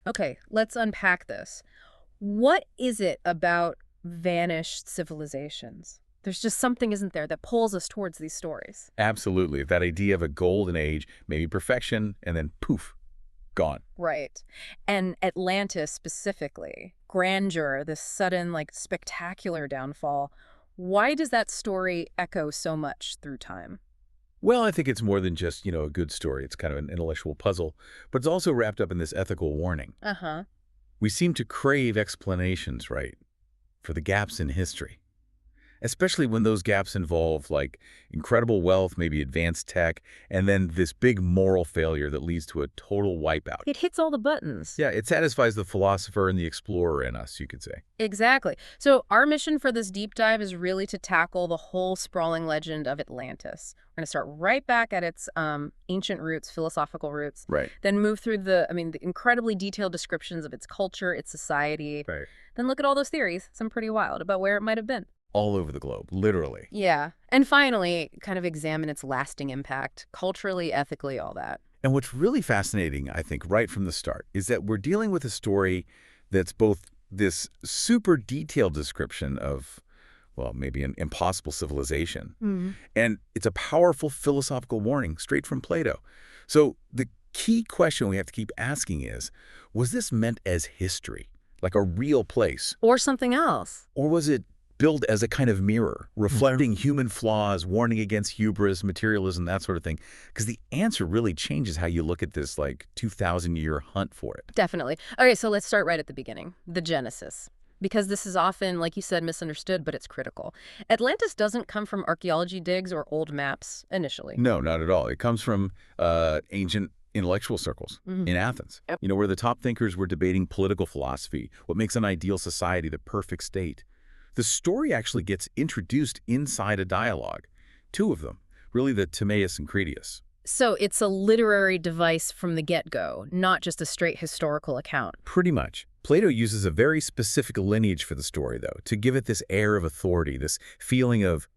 Okay, let's unpack this. What is it about vanished civilizations? There's just something, isn't there, that pulls us towards these stories. Absolutely. That idea of a golden age, maybe perfection, and then poof, gone. Right. And Atlantis specifically, grandeur, this sudden, spectacular downfall. Why does that story echo so much through time? Well, I think it's more than just, a good story. It's kind of an intellectual puzzle, but it's also wrapped up in this ethical warning. Uh-huh. We seem to crave explanations, right, for the gaps in history, especially when those gaps involve, like, incredible wealth, maybe advanced tech, and then this big moral failure that leads to a total wipeout. It hits all the buttons. Yeah, it satisfies the philosopher and the explorer in us, you could say. Exactly. So our mission for this deep dive is really to tackle the whole sprawling legend of Atlantis. We're going to start right back at its ancient roots, philosophical roots, Right. then move through the incredibly detailed descriptions of its culture, its society, Right. then look at all those theories, some pretty wild, about where it might have been. All over the globe, literally. Yeah. And finally, kind of examine its lasting impact, culturally, ethically, all that. And what's really fascinating, I think, right from the start, is that we're dealing with a story that's both this super detailed description of, well, maybe an impossible civilization, and it's a powerful philosophical warning straight from Plato. So the key question we have to keep asking is, was this meant as history, like a real place, Or something else. or was it built as a kind of mirror, reflecting human flaws, warning against hubris, materialism, that sort of thing? Because the answer really changes how you look at this, 2,000-year hunt for it. Definitely. Okay, so let's start right at the beginning, the Genesis. Because this is often, like you said, misunderstood, but it's critical. Atlantis doesn't come from archaeology digs or old maps initially. No, not at all. It comes from ancient intellectual circles in Athens, Yep. where the top thinkers were debating political philosophy, what makes an ideal society, the perfect state. The story actually gets introduced inside a dialogue, two of them, really the Timaeus and Critias. So it's a literary device from the get-go, not just a straight historical account. Pretty much. Plato uses a very specific lineage for the story, though, to give it this air of authority, this feeling of,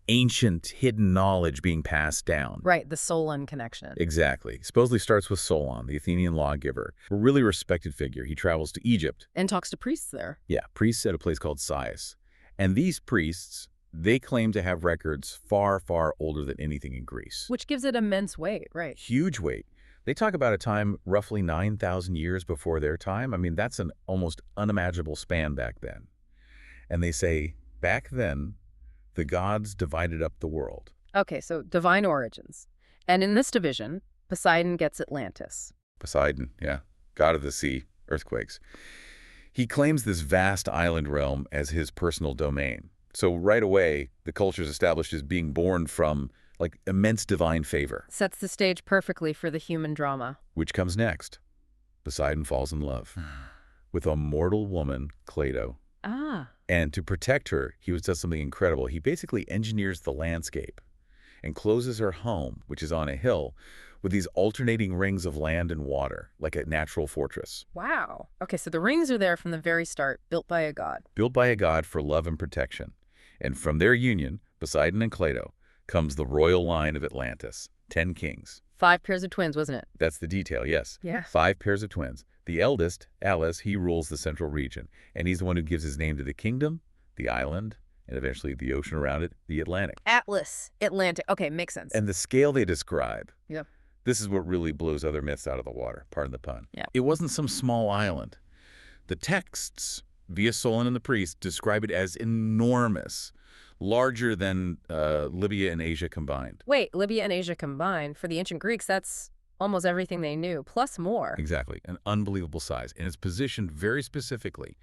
ancient, hidden knowledge being passed down. Right, the Solon connection. Exactly. Supposedly starts with Solon, the Athenian lawgiver, a really respected figure. He travels to Egypt. And talks to priests there. Yeah, priests at a place called Sais. And these priests, they claim to have records far, far older than anything in Greece. Which gives it immense weight, right? Huge weight. They talk about a time roughly 9,000 years before their time. I mean, that's an almost unimaginable span back then. And they say, back then, the gods divided up the world. Okay, so divine origins. And in this division, Poseidon gets Atlantis. Poseidon, yeah, god of the sea, earthquakes. He claims this vast island realm as his personal domain. So right away, the culture's established as being born from, immense divine favor. Sets the stage perfectly for the human drama. Which comes next? Poseidon falls in love with a mortal woman, Plato. Ah. And to protect her, he does something incredible. He basically engineers the landscape and closes her home, which is on a hill, with these alternating rings of land and water, like a natural fortress. Wow. Okay, so the rings are there from the very start, built by a god. Built by a god for love and protection. And from their union, Poseidon and Plato, comes the royal line of Atlantis, 10 kings. 5 pairs of twins, wasn't it? That's the detail, yes. Yeah. 5 pairs of twins. The eldest, Alice, he rules the central region, and he's the one who gives his name to the kingdom, the island, and eventually the ocean around it, the Atlantic. Atlas, Atlantic. Okay, makes sense. And the scale they describe, Yep. this is what really blows other myths out of the water, pardon the pun. Yeah. It wasn't some small island. The texts, via Solon and the priests, describe it as enormous, larger than Libya and Asia combined. Wait, Libya and Asia combined, for the ancient Greeks, that's almost everything they knew, plus more. Exactly, an unbelievable size, and it's positioned very specifically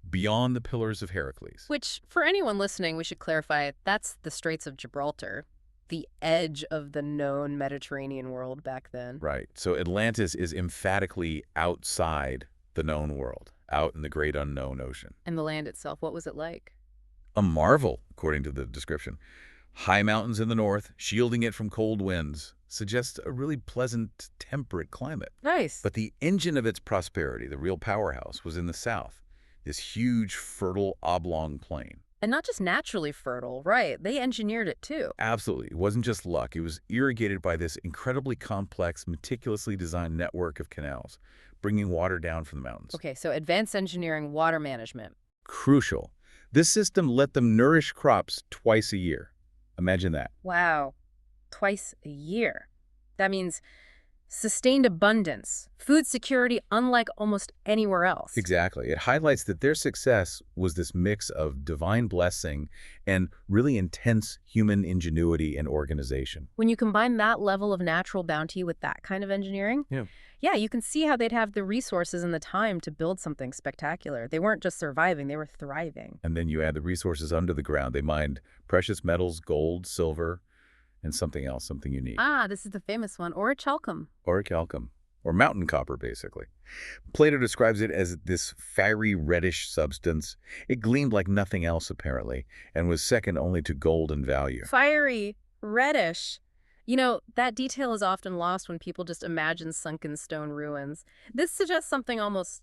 beyond the Pillars of Hercules. Which, for anyone listening, we should clarify, that's the Straits of Gibraltar, the edge of the known Mediterranean world back then. Right, so Atlantis is emphatically outside the known world, out in the great unknown ocean. And the land itself, what was it like? A marvel, according to the description. High mountains in the north, shielding it from cold winds, suggests a really pleasant, temperate climate. Nice. But the engine of its prosperity, the real powerhouse, was in the south, this huge, fertile, oblong plain. And not just naturally fertile, right? They engineered it too. Absolutely. It wasn't just luck. It was irrigated by this incredibly complex, meticulously designed network of canals, bringing water down from the mountains. Okay, so advanced engineering, water management. Crucial. This system let them nourish crops twice a year. Imagine that. Wow, twice a year. That means sustained abundance, food security unlike almost anywhere else. Exactly. It highlights that their success was this mix of divine blessing and really intense human ingenuity and organization. When you combine that level of natural bounty with that kind of engineering, yeah, you can see how they'd have the resources and the time to build something spectacular. They weren't just surviving, they were thriving. And then you add the resources under the ground. They mined precious metals, gold, silver, and something else, something unique. Ah, this is the famous one, orichalcum. Orichalcum, or mountain copper, basically. Plato describes it as this fiery reddish substance. It gleamed like nothing else, apparently, and was second only to gold in value. Fiery, reddish. You know, that detail is often lost when people just imagine sunken stone ruins. This suggests something almost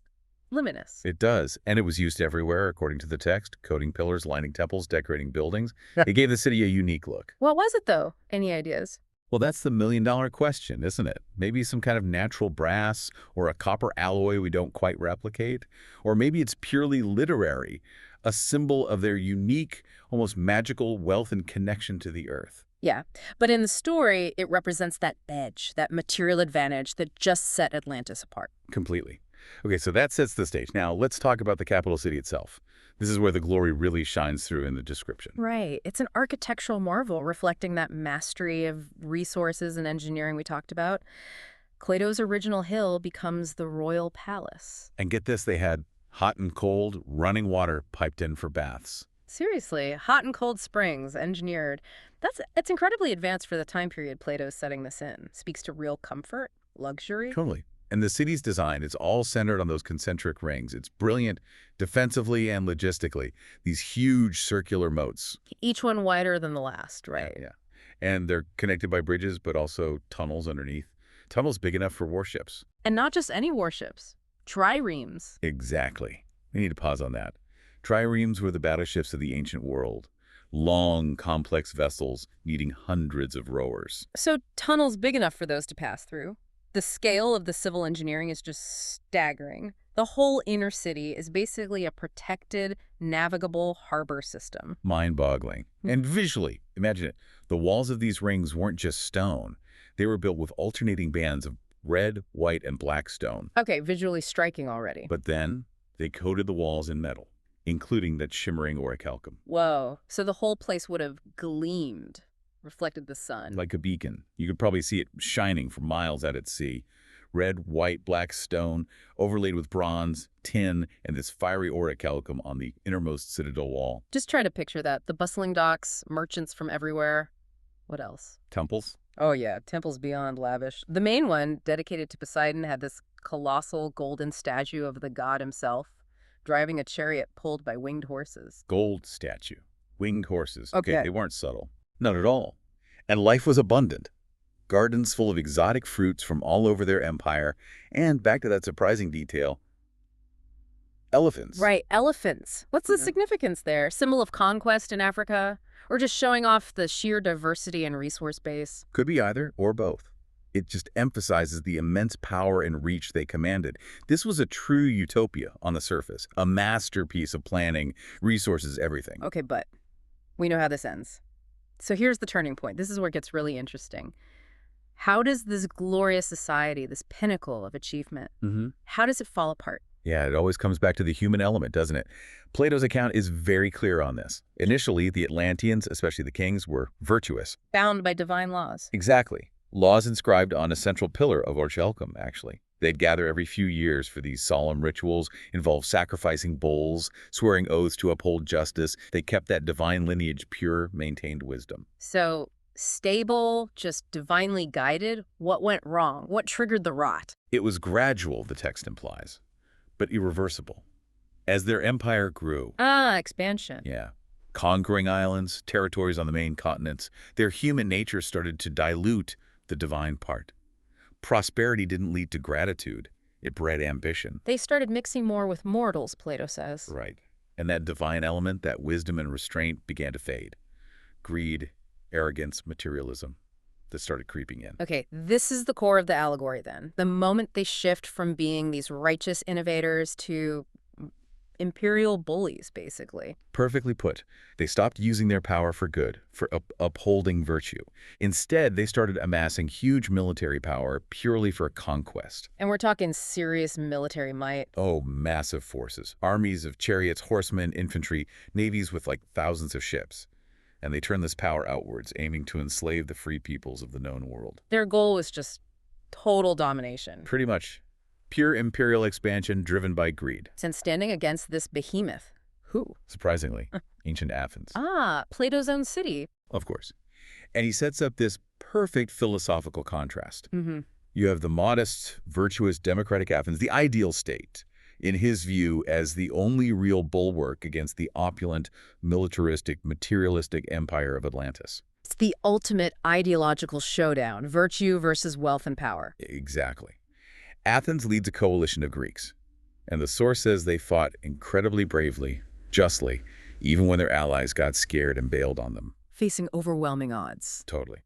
luminous. It does, and it was used everywhere, according to the text, coating pillars, lining temples, decorating buildings. It gave the city a unique look. What was it, though? Any ideas? Well, that's the million-dollar question, isn't it? Maybe some kind of natural brass or a copper alloy we don't quite replicate. Or maybe it's purely literary, a symbol of their unique, almost magical wealth and connection to the earth. Yeah, but in the story, it represents that edge, that material advantage that just set Atlantis apart. Completely. Okay, so that sets the stage. Now, let's talk about the capital city itself. This is where the glory really shines through in the description. Right. It's an architectural marvel reflecting that mastery of resources and engineering we talked about. Plato's original hill becomes the royal palace. And get this, they had hot and cold, running water piped in for baths. Seriously, hot and cold springs, engineered. It's incredibly advanced for the time period Plato's setting this in. Speaks to real comfort, luxury. Totally. And the city's design, it's all centered on those concentric rings. It's brilliant defensively and logistically. These huge circular moats. Each one wider than the last, right? Yeah. And they're connected by bridges, but also tunnels underneath. Tunnels big enough for warships. And not just any warships. Triremes. Exactly. We need to pause on that. Triremes were the battleships of the ancient world. Long, complex vessels needing hundreds of rowers. So tunnels big enough for those to pass through. The scale of the civil engineering is just staggering. The whole inner city is basically a protected, navigable harbor system. Mind-boggling. And visually, imagine it. The walls of these rings weren't just stone. They were built with alternating bands of red, white, and black stone. Okay, visually striking already. But then they coated the walls in metal, including that shimmering orichalcum. Whoa. So the whole place would have gleamed, reflected the sun. Like a beacon. You could probably see it shining for miles out at sea. Red, white, black stone, overlaid with bronze, tin, and this fiery orichalcum on the innermost citadel wall. Just try to picture that. The bustling docks, merchants from everywhere. What else? Temples? Oh yeah, temples beyond lavish. The main one, dedicated to Poseidon, had this colossal golden statue of the god himself, driving a chariot pulled by winged horses. Gold statue. Winged horses. Okay. They weren't subtle. Not at all. And life was abundant. Gardens full of exotic fruits from all over their empire. And back to that surprising detail, elephants. Right, elephants. What's the significance there? Symbol of conquest in Africa? Or just showing off the sheer diversity and resource base? Could be either or both. It just emphasizes the immense power and reach they commanded. This was a true utopia on the surface, a masterpiece of planning, resources, everything. Okay, but we know how this ends. So here's the turning point. This is where it gets really interesting. How does this glorious society, this pinnacle of achievement, how does it fall apart? Yeah, it always comes back to the human element, doesn't it? Plato's account is very clear on this. Initially, the Atlanteans, especially the kings, were virtuous. Bound by divine laws. Exactly. Laws inscribed on a central pillar of orichalcum, actually. They'd gather every few years for these solemn rituals, involve sacrificing bulls, swearing oaths to uphold justice. They kept that divine lineage pure, maintained wisdom. So stable, just divinely guided. What went wrong? What triggered the rot? It was gradual, the text implies, but irreversible. As their empire grew. Expansion. Yeah. Conquering islands, territories on the main continents, their human nature started to dilute the divine part. Prosperity didn't lead to gratitude. It bred ambition. They started mixing more with mortals, Plato says. Right. And that divine element, that wisdom and restraint began to fade. Greed, arrogance, materialism that started creeping in. Okay, this is the core of the allegory then. The moment they shift from being these righteous innovators to imperial bullies, basically. Perfectly put. They stopped using their power for good, for upholding virtue. Instead, they started amassing huge military power purely for conquest. And we're talking serious military might. Oh, massive forces. Armies of chariots, horsemen, infantry, navies with like thousands of ships. And they turned this power outwards, aiming to enslave the free peoples of the known world. Their goal was just total domination. Pretty much. Pure imperial expansion driven by greed. And standing against this behemoth. Who? Surprisingly, ancient Athens. Ah, Plato's own city. Of course. And he sets up this perfect philosophical contrast. Mm-hmm. You have the modest, virtuous, democratic Athens, the ideal state, in his view as the only real bulwark against the opulent, militaristic, materialistic empire of Atlantis. It's the ultimate ideological showdown, virtue versus wealth and power. Exactly. Athens leads a coalition of Greeks, and the source says they fought incredibly bravely, justly, even when their allies got scared and bailed on them. Facing overwhelming odds. Totally.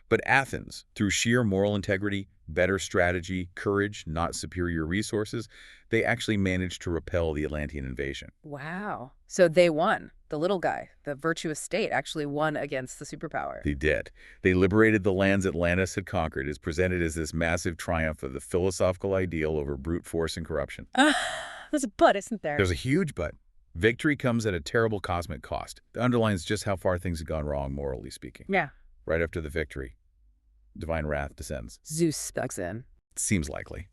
But Athens, through sheer moral integrity, better strategy, courage, not superior resources, they actually managed to repel the Atlantean invasion. Wow. So they won. The little guy, the virtuous state, actually won against the superpower. They did. They liberated the lands Atlantis had conquered, as presented as this massive triumph of the philosophical ideal over brute force and corruption. There's a but, isn't there? There's a huge but. Victory comes at a terrible cosmic cost. It underlines just how far things have gone wrong, morally speaking. Yeah. Right after the victory, divine wrath descends. Zeus steps in. It seems likely.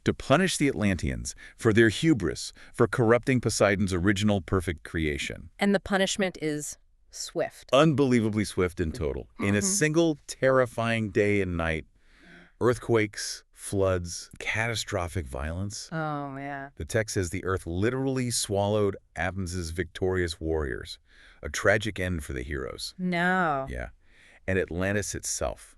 To punish the Atlanteans for their hubris, for corrupting Poseidon's original perfect creation. And the punishment is swift. Unbelievably swift in total. In a single terrifying day and night, earthquakes, floods, catastrophic violence. Oh, yeah. The text says the earth literally swallowed Athens' victorious warriors. A tragic end for the heroes. No. Yeah. And Atlantis itself,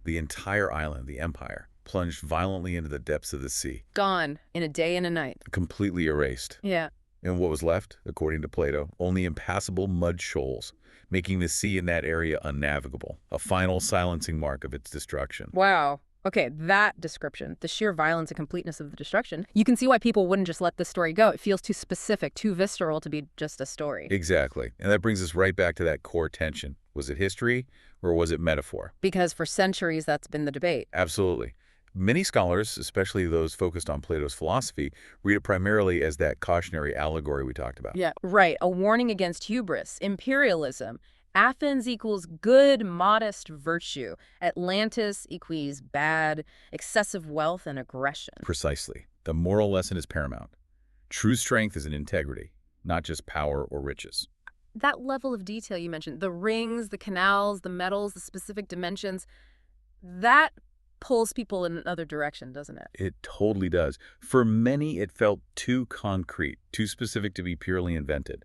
the entire island, the empire, plunged violently into the depths of the sea. Gone in a day and a night. Completely erased. Yeah. And what was left, according to Plato, only impassable mud shoals, making the sea in that area unnavigable, a final silencing mark of its destruction. Wow. Okay, that description, the sheer violence and completeness of the destruction, you can see why people wouldn't just let this story go. It feels too specific, too visceral to be just a story. Exactly. And that brings us right back to that core tension. Was it history or was it metaphor? Because for centuries, that's been the debate. Absolutely. Many scholars, especially those focused on Plato's philosophy, read it primarily as that cautionary allegory we talked about. Yeah, right. A warning against hubris, imperialism. Athens equals good, modest virtue. Atlantis equals bad, excessive wealth and aggression. Precisely. The moral lesson is paramount. True strength is in integrity, not just power or riches. That level of detail you mentioned, the rings, the canals, the metals, the specific dimensions, that pulls people in another direction, doesn't it? It totally does. For many, it felt too concrete, too specific to be purely invented.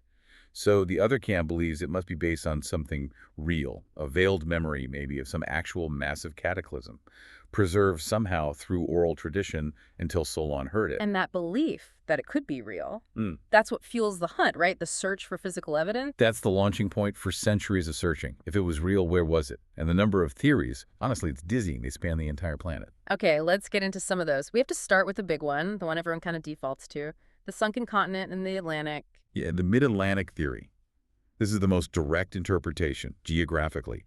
So the other camp believes it must be based on something real, a veiled memory maybe of some actual massive cataclysm, preserved somehow through oral tradition until Solon heard it. And that belief that it could be real, that's what fuels the hunt, right? The search for physical evidence. That's the launching point for centuries of searching. If it was real, where was it? And the number of theories, honestly, it's dizzying. They span the entire planet. Okay, let's get into some of those. We have to start with the big one, the one everyone kind of defaults to, the sunken continent in the Atlantic. Yeah, the mid-Atlantic theory. This is the most direct interpretation, geographically.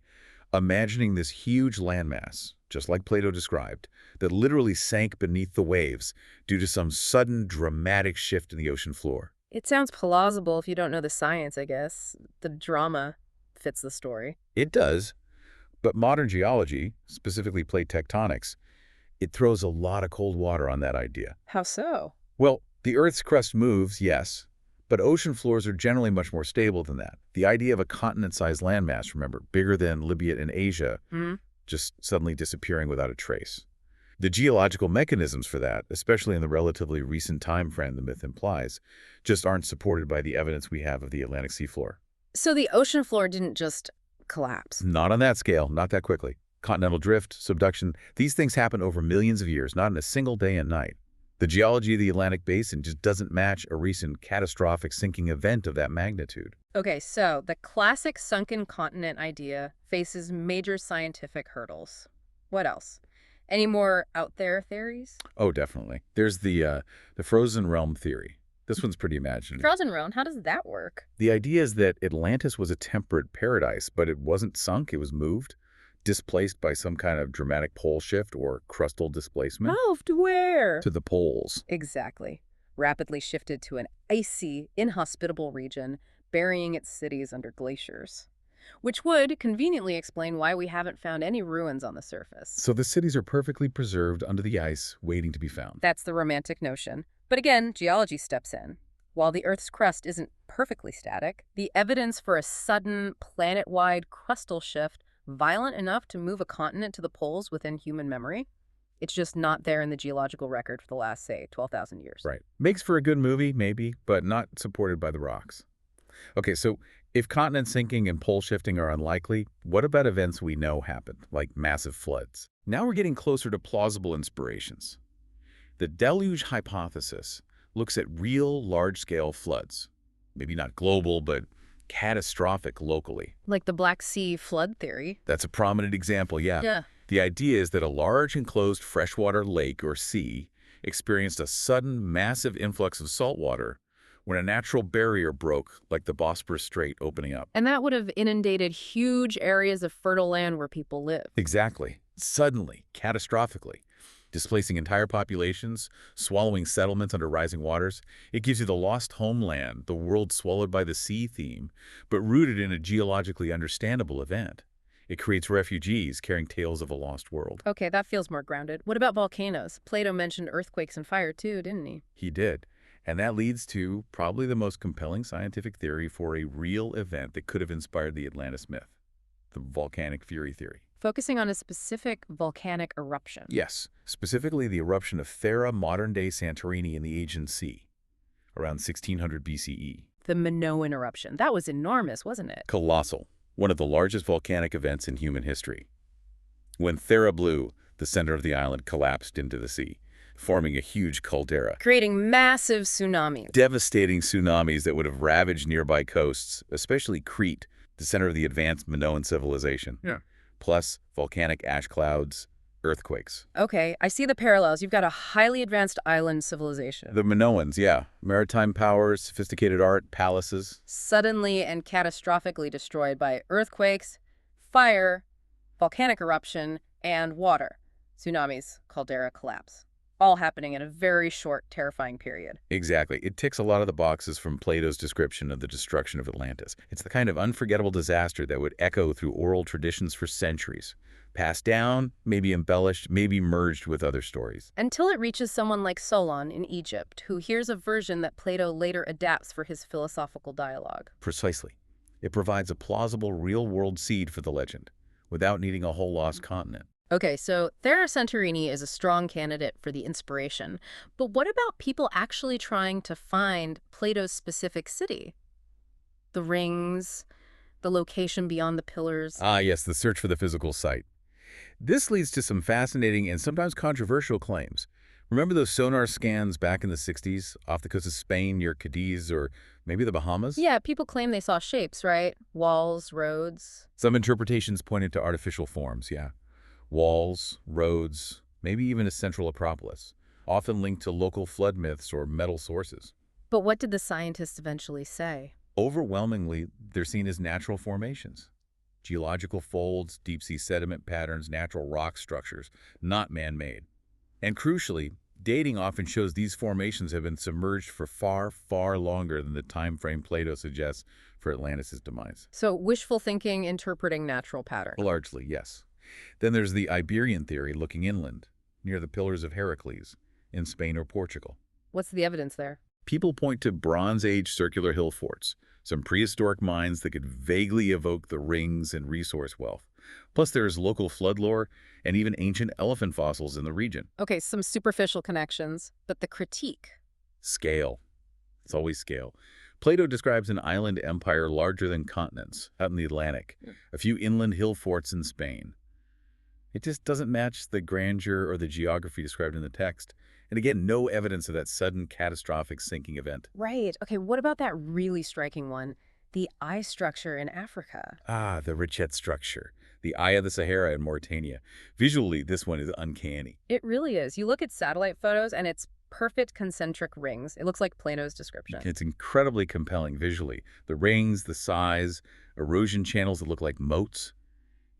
Imagining this huge landmass, just like Plato described, that literally sank beneath the waves due to some sudden, dramatic shift in the ocean floor. It sounds plausible if you don't know the science, I guess. The drama fits the story. It does, but modern geology, specifically plate tectonics, it throws a lot of cold water on that idea. How so? Well, the Earth's crust moves, yes, but ocean floors are generally much more stable than that. The idea of a continent-sized landmass, remember, bigger than Libya and Asia, just suddenly disappearing without a trace. The geological mechanisms for that, especially in the relatively recent time frame the myth implies, just aren't supported by the evidence we have of the Atlantic seafloor. So the ocean floor didn't just collapse? Not on that scale, not that quickly. Continental drift, subduction, these things happen over millions of years, not in a single day and night. The geology of the Atlantic Basin just doesn't match a recent catastrophic sinking event of that magnitude. Okay, so the classic sunken continent idea faces major scientific hurdles. What else? Any more out there theories? Oh, definitely. There's the frozen realm theory. This one's pretty imaginative. Frozen realm, how does that work? The idea is that Atlantis was a temperate paradise, but it wasn't sunk, it was moved, displaced by some kind of dramatic pole shift or crustal displacement. Moved where? To the poles. Exactly. Rapidly shifted to an icy, inhospitable region, burying its cities under glaciers. Which would conveniently explain why we haven't found any ruins on the surface. So the cities are perfectly preserved under the ice, waiting to be found. That's the romantic notion. But again, geology steps in. While the Earth's crust isn't perfectly static, the evidence for a sudden, planet-wide crustal shift violent enough to move a continent to the poles within human memory, it's just not there in the geological record for the last, say, 12,000 years. Right. Makes for a good movie, maybe, but not supported by the rocks. Okay, so if continent sinking and pole shifting are unlikely, what about events we know happened, like massive floods? Now we're getting closer to plausible inspirations. The deluge hypothesis looks at real large-scale floods. Maybe not global, but catastrophic locally. Like the Black Sea flood theory. That's a prominent example, yeah. The idea is that a large enclosed freshwater lake or sea experienced a sudden massive influx of salt water when a natural barrier broke, like the Bosporus Strait opening up. And that would have inundated huge areas of fertile land where people live. Exactly. Suddenly, catastrophically. Displacing entire populations, swallowing settlements under rising waters. It gives you the lost homeland, the world swallowed by the sea theme, but rooted in a geologically understandable event. It creates refugees carrying tales of a lost world. Okay, that feels more grounded. What about volcanoes? Plato mentioned earthquakes and fire too, didn't he? He did. And that leads to probably the most compelling scientific theory for a real event that could have inspired the Atlantis myth, the volcanic fury theory. Focusing on a specific volcanic eruption. Yes, specifically the eruption of Thera, modern-day Santorini in the Aegean Sea, around 1600 BCE. The Minoan eruption. That was enormous, wasn't it? Colossal. One of the largest volcanic events in human history. When Thera blew, the center of the island collapsed into the sea, forming a huge caldera. Creating massive tsunamis. Devastating tsunamis that would have ravaged nearby coasts, especially Crete, the center of the advanced Minoan civilization. Plus volcanic ash clouds, earthquakes. Okay, I see the parallels. You've got a highly advanced island civilization. The Minoans, yeah. Maritime powers, sophisticated art, palaces. Suddenly and catastrophically destroyed by earthquakes, fire, volcanic eruption, and water. Tsunamis, caldera collapse. All happening in a very short, terrifying period. Exactly. It ticks a lot of the boxes from Plato's description of the destruction of Atlantis. It's the kind of unforgettable disaster that would echo through oral traditions for centuries. Passed down, maybe embellished, maybe merged with other stories. Until it reaches someone like Solon in Egypt, who hears a version that Plato later adapts for his philosophical dialogue. Precisely. It provides a plausible real-world seed for the legend, without needing a whole lost continent. Okay, so Thera Santorini is a strong candidate for the inspiration. But what about people actually trying to find Plato's specific city? The rings, the location beyond the pillars. Ah, yes, the search for the physical site. This leads to some fascinating and sometimes controversial claims. Remember those sonar scans back in the 60s off the coast of Spain near Cadiz or maybe the Bahamas? Yeah, people claim they saw shapes, right? Walls, roads. Some interpretations pointed to artificial forms, yeah. Walls, roads, maybe even a central acropolis, often linked to local flood myths or metal sources. But what did the scientists eventually say? Overwhelmingly, they're seen as natural formations. Geological folds, deep-sea sediment patterns, natural rock structures, not man-made. And crucially, dating often shows these formations have been submerged for far, far longer than the time frame Plato suggests for Atlantis' demise. So wishful thinking interpreting natural patterns. Largely, yes. Then there's the Iberian theory looking inland, near the Pillars of Hercules, in Spain or Portugal. What's the evidence there? People point to Bronze Age circular hill forts, some prehistoric mines that could vaguely evoke the rings and resource wealth. Plus there's local flood lore and even ancient elephant fossils in the region. Okay, some superficial connections, but the critique. Scale. It's always scale. Plato describes an island empire larger than continents, out in the Atlantic, a few inland hill forts in Spain. It just doesn't match the grandeur or the geography described in the text, And again, no evidence of that sudden catastrophic sinking event. Right. Okay, what about that really striking one? The eye structure in Africa. Ah, the Richet structure. The Eye of the Sahara in Mauritania. Visually, this one is uncanny. It really is. You look at satellite photos and it's perfect concentric rings. It looks like Plato's description. It's incredibly compelling visually. The rings, the size, erosion channels that look like moats,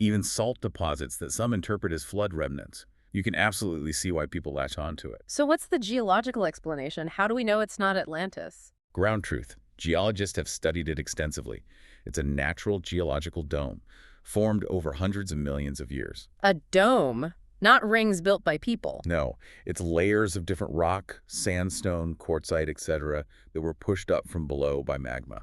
even salt deposits that some interpret as flood remnants. You can absolutely see why people latch onto it. So what's the geological explanation? How do we know it's not Atlantis? Ground truth. Geologists have studied it extensively. It's a natural geological dome, formed over hundreds of millions of years. A dome, not rings built by people. No, it's layers of different rock, sandstone, quartzite, etc. that were pushed up from below by magma.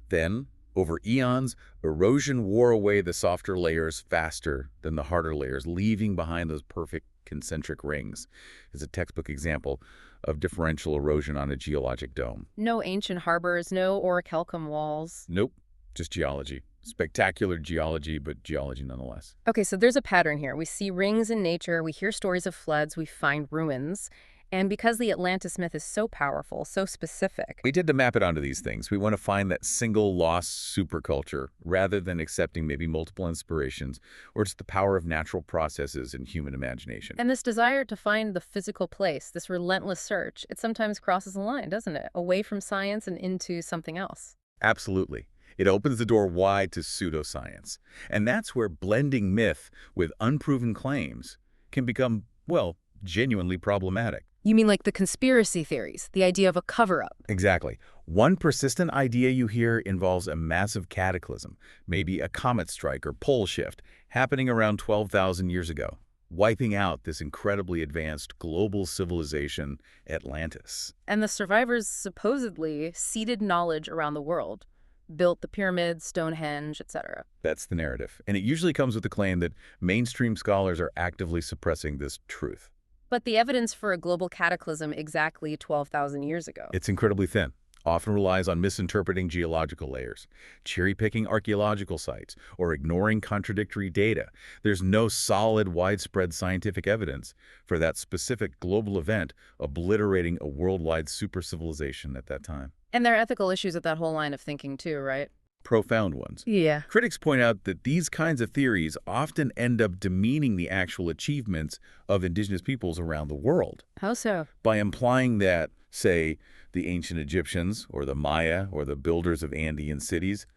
Then, over eons, erosion wore away the softer layers faster than the harder layers, leaving behind those perfect concentric rings. It's a textbook example of differential erosion on a geologic dome. No ancient harbors, no orichalcum walls. Nope, just geology. Spectacular geology, but geology nonetheless. Okay, so there's a pattern here. We see rings in nature, we hear stories of floods, we find ruins. And because the Atlantis myth is so powerful, so specific. We did to map it onto these things. We want to find that single lost superculture rather than accepting maybe multiple inspirations or just the power of natural processes and human imagination. And this desire to find the physical place, this relentless search, it sometimes crosses a line, doesn't it? Away from science and into something else. Absolutely. It opens the door wide to pseudoscience. And that's where blending myth with unproven claims can become, well, genuinely problematic. You mean like the conspiracy theories, the idea of a cover-up? Exactly. One persistent idea you hear involves a massive cataclysm, maybe a comet strike or pole shift, happening around 12,000 years ago, wiping out this incredibly advanced global civilization, Atlantis. And the survivors supposedly seeded knowledge around the world, built the pyramids, Stonehenge, etc. That's the narrative. And it usually comes with the claim that mainstream scholars are actively suppressing this truth. But the evidence for a global cataclysm exactly 12,000 years ago. It's incredibly thin, often relies on misinterpreting geological layers, cherry-picking archaeological sites, or ignoring contradictory data. There's no solid, widespread scientific evidence for that specific global event obliterating a worldwide super-civilization at that time. And there are ethical issues with that whole line of thinking too, right? Profound ones. Yeah. Critics point out that these kinds of theories often end up demeaning the actual achievements of indigenous peoples around the world How so? by implying that, say, the ancient Egyptians or the Maya or the builders of Andean cities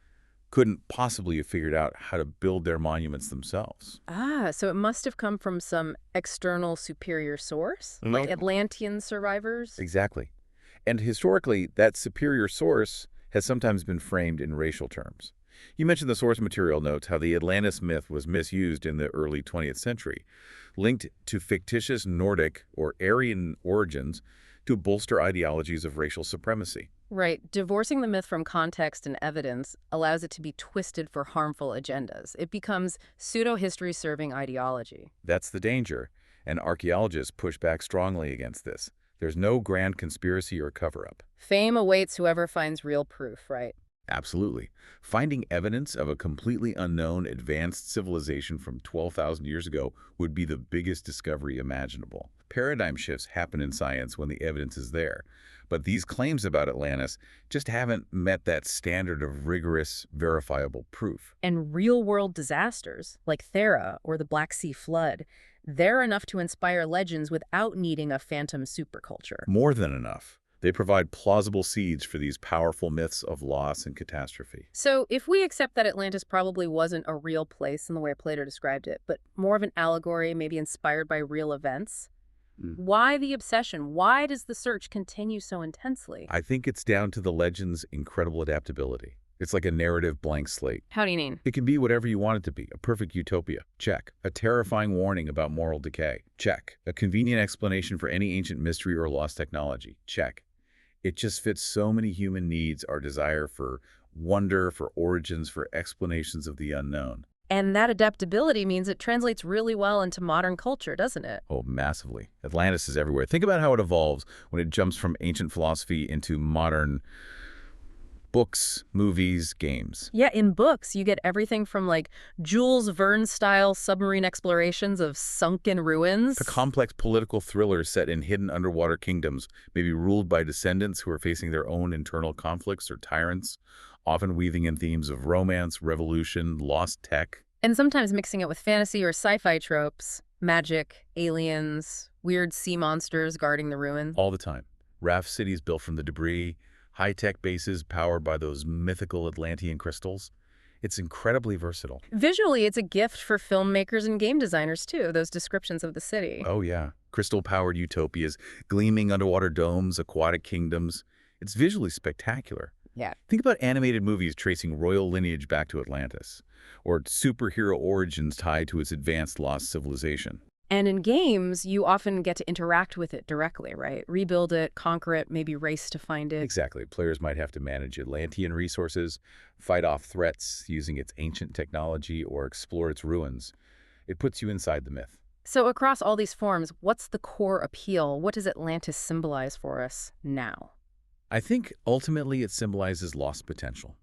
couldn't possibly have figured out how to build their monuments themselves. Ah, so it must have come from some external superior source? Like Atlantean survivors? Exactly. And historically, that superior source has sometimes been framed in racial terms. You mentioned the source material notes how the Atlantis myth was misused in the early 20th century, linked to fictitious Nordic or Aryan origins to bolster ideologies of racial supremacy. Right. Divorcing the myth from context and evidence allows it to be twisted for harmful agendas. It becomes pseudo-history serving ideology. That's the danger, and archaeologists push back strongly against this. There's no grand conspiracy or cover-up. Fame awaits whoever finds real proof, right? Absolutely. Finding evidence of a completely unknown advanced civilization from 12,000 years ago would be the biggest discovery imaginable. Paradigm shifts happen in science when the evidence is there, but these claims about Atlantis just haven't met that standard of rigorous, verifiable proof. And real-world disasters, like Thera or the Black Sea flood, they're enough to inspire legends without needing a phantom superculture. More than enough. They provide plausible seeds for these powerful myths of loss and catastrophe. So if we accept that Atlantis probably wasn't a real place in the way Plato described it, but more of an allegory, maybe inspired by real events, why the obsession? Why does the search continue so intensely? I think it's down to the legend's incredible adaptability. It's like a narrative blank slate. How do you mean? It can be whatever you want it to be. A perfect utopia. Check. A terrifying warning about moral decay. Check. A convenient explanation for any ancient mystery or lost technology. Check. It just fits so many human needs, our desire for wonder, for origins, for explanations of the unknown. And that adaptability means it translates really well into modern culture, doesn't it? Oh, massively. Atlantis is everywhere. Think about how it evolves when it jumps from ancient philosophy into modern Books, movies, games. Yeah, in books, you get everything from like Jules Verne-style submarine explorations of sunken ruins. To complex political thrillers set in hidden underwater kingdoms, maybe ruled by descendants who are facing their own internal conflicts or tyrants, often weaving in themes of romance, revolution, lost tech. And sometimes mixing it with fantasy or sci-fi tropes, magic, aliens, weird sea monsters guarding the ruin. All the time. Raft cities built from the debris, high-tech bases powered by those mythical Atlantean crystals. It's incredibly versatile. Visually, it's a gift for filmmakers and game designers, too, those descriptions of the city. Oh, yeah. Crystal-powered utopias, gleaming underwater domes, aquatic kingdoms. It's visually spectacular. Yeah. Think about animated movies tracing royal lineage back to Atlantis, or superhero origins tied to its advanced lost civilization. And in games, you often get to interact with it directly, right? Rebuild it, conquer it, maybe race to find it. Exactly. Players might have to manage Atlantean resources, fight off threats using its ancient technology, or explore its ruins. It puts you inside the myth. So across all these forms, what's the core appeal? What does Atlantis symbolize for us now? I think ultimately it symbolizes lost potential.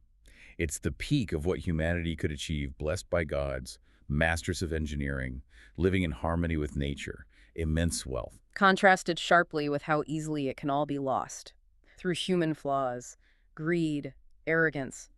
It's the peak of what humanity could achieve, blessed by gods, masters of engineering, living in harmony with nature, immense wealth. Contrasted sharply with how easily it can all be lost. Through human flaws, greed, arrogance,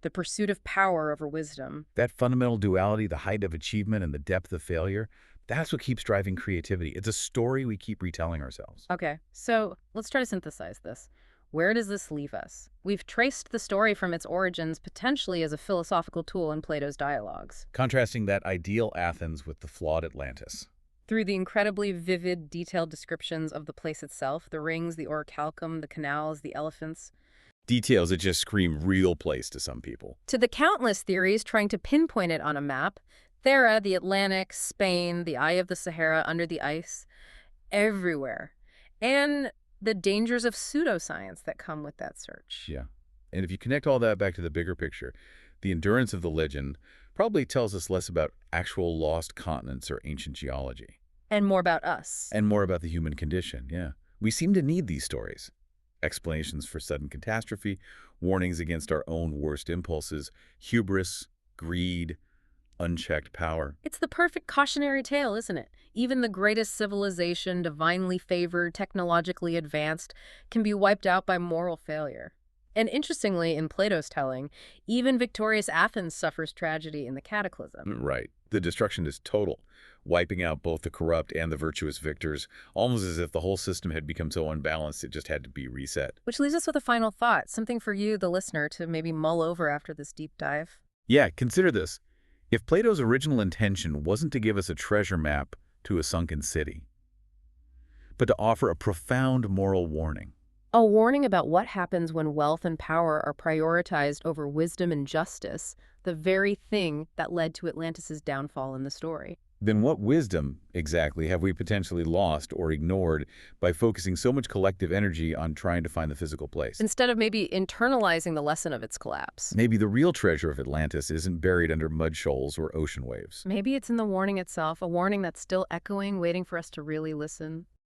the pursuit of power over wisdom. That fundamental duality, the height of achievement and the depth of failure, that's what keeps driving creativity. It's a story we keep retelling ourselves. Okay, so let's try to synthesize this. Where does this leave us? We've traced the story from its origins potentially as a philosophical tool in Plato's dialogues. Contrasting that ideal Athens with the flawed Atlantis. Through the incredibly vivid, detailed descriptions of the place itself, the rings, the orichalcum, the canals, the elephants. Details that just scream real place to some people. To the countless theories trying to pinpoint it on a map, Thera, the Atlantic, Spain, the Eye of the Sahara under the ice, everywhere. And the dangers of pseudoscience that come with that search. Yeah. And if you connect all that back to the bigger picture, the endurance of the legend probably tells us less about actual lost continents or ancient geology. And more about us. And more about the human condition, yeah. We seem to need these stories. Explanations for sudden catastrophe, warnings against our own worst impulses, hubris, greed, unchecked power. It's the perfect cautionary tale, isn't it? Even the greatest civilization, divinely favored, technologically advanced, can be wiped out by moral failure. And interestingly, in Plato's telling, even victorious Athens suffers tragedy in the cataclysm. Right. The destruction is total, wiping out both the corrupt and the virtuous victors, almost as if the whole system had become so unbalanced it just had to be reset. Which leaves us with a final thought, something for you, the listener, to maybe mull over after this deep dive. Yeah, consider this. If Plato's original intention wasn't to give us a treasure map to a sunken city, but to offer a profound moral warning. A warning about what happens when wealth and power are prioritized over wisdom and justice, the very thing that led to Atlantis' downfall in the story. Then what wisdom, exactly, have we potentially lost or ignored by focusing so much collective energy on trying to find the physical place? Instead of maybe internalizing the lesson of its collapse. Maybe the real treasure of Atlantis isn't buried under mud shoals or ocean waves. Maybe it's in the warning itself, a warning that's still echoing, waiting for us to really listen.